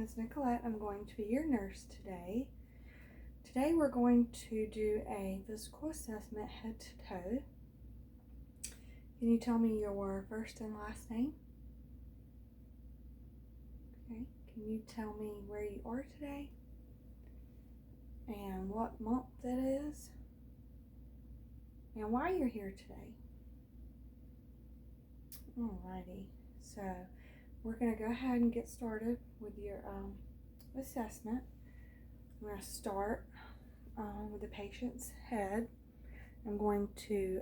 is Nicolette. I'm going to be your nurse today. Today we're going to do a physical assessment head to toe. Can you tell me your first and last name? Okay. Can you tell me where you are today? And what month it is? And why you're here today? Alrighty. So we're going to go ahead and get started with your assessment. I'm going to start with the patient's head. I'm going to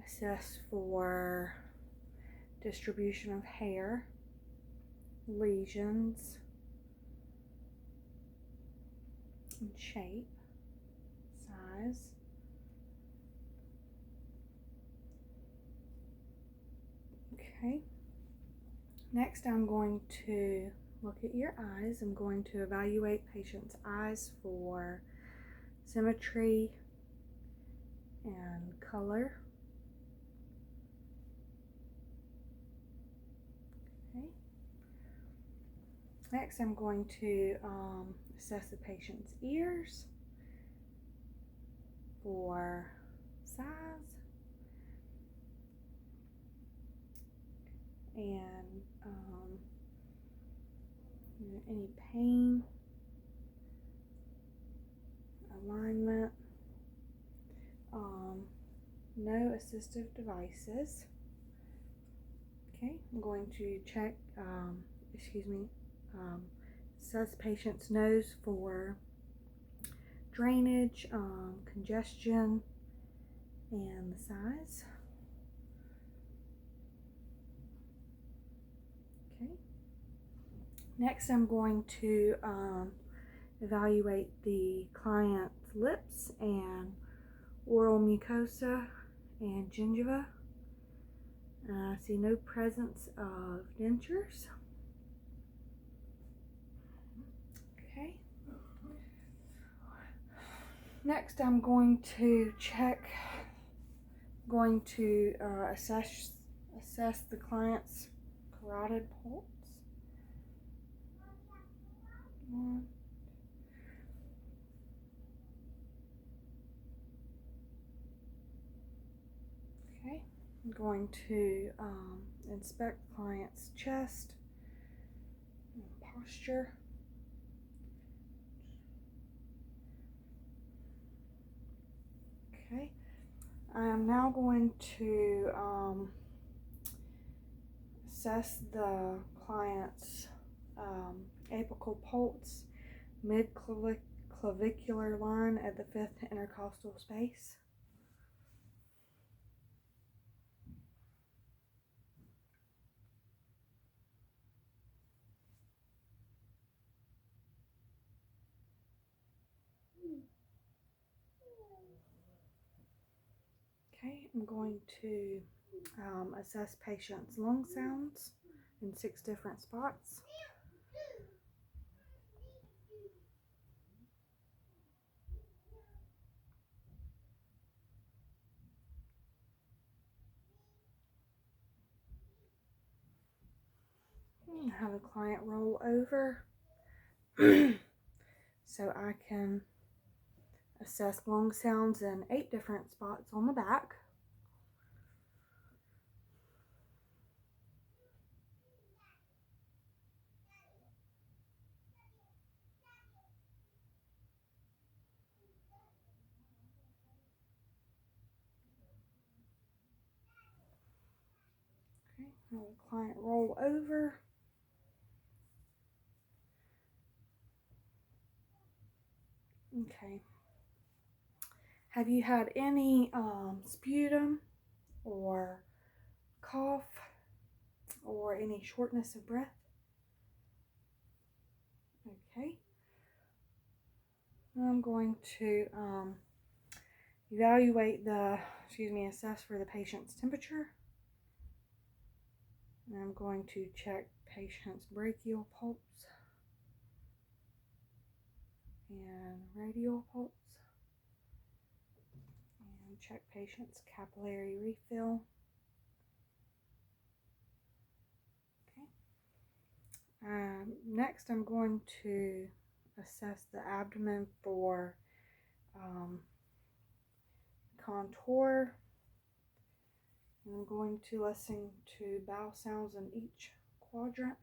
assess for distribution of hair, lesions, and shape, size. Okay. Next, I'm going to look at your eyes. I'm going to evaluate patient's eyes for symmetry and color. Okay. Next, I'm going to assess the patient's ears for size and any pain, alignment, no assistive devices. Okay, I'm going to check, assess patient's nose for drainage, congestion, and the size. Okay. Next, I'm going to evaluate the client's lips and oral mucosa and gingiva. I see no presence of dentures. Okay. Next, I'm going to assess the client's carotid pulse. Okay, I'm going to inspect the client's chest and posture. Okay, I'm now going to assess the client's apical pulse, mid-clavicular line at the 5th intercostal space. Okay, I'm going to assess patient's lung sounds in 6 different spots. Have the client roll over so I can assess lung sounds in 8 different spots on the back. Okay, have the client roll over. Okay. Have you had any sputum or cough or any shortness of breath? Okay. I'm going to assess for the patient's temperature. And I'm going to check patient's brachial pulse and radial pulse. And check patient's capillary refill. Okay. Next, I'm going to assess the abdomen for contour. I'm going to listen to bowel sounds in each quadrant.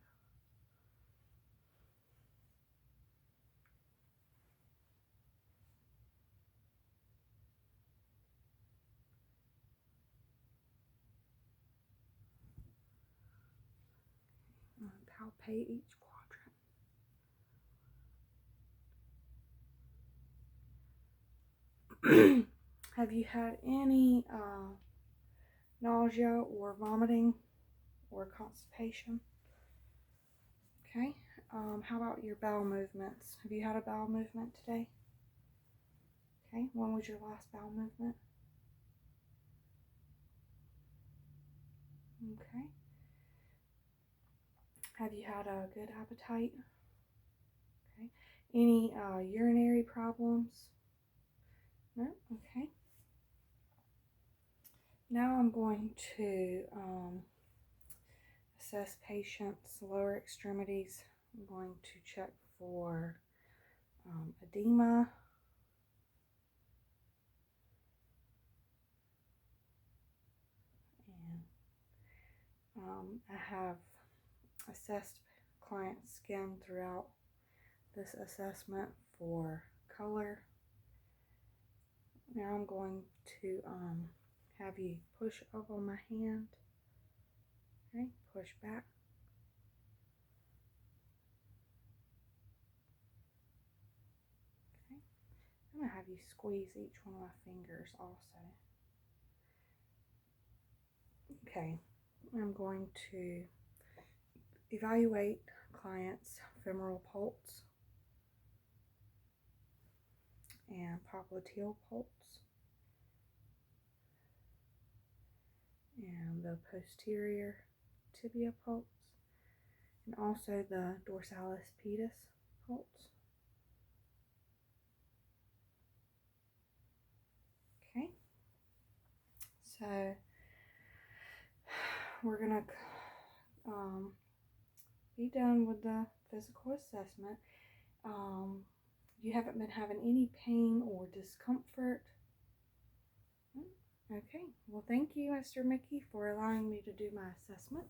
Palpate each quadrant. Have you had any nausea or vomiting or constipation? Okay. How about your bowel movements? Have you had a bowel movement today? Okay. When was your last bowel movement? Okay. Have you had a good appetite? Okay. Any urinary problems? No? Okay. Now I'm going to assess patients' lower extremities. I'm going to check for edema. And I have assessed client's skin throughout this assessment for color. Now I'm going to have you push up on my hand. Okay, push back. Okay, I'm going to have you squeeze each one of my fingers also. Okay, I'm going to evaluate client's femoral pulse and popliteal pulse and the posterior tibia pulse and also the dorsalis pedis pulse. Okay, so we're gonna be done with the physical assessment. You haven't been having any pain or discomfort? Okay, well, thank you, Mr. Mickey, for allowing me to do my assessment.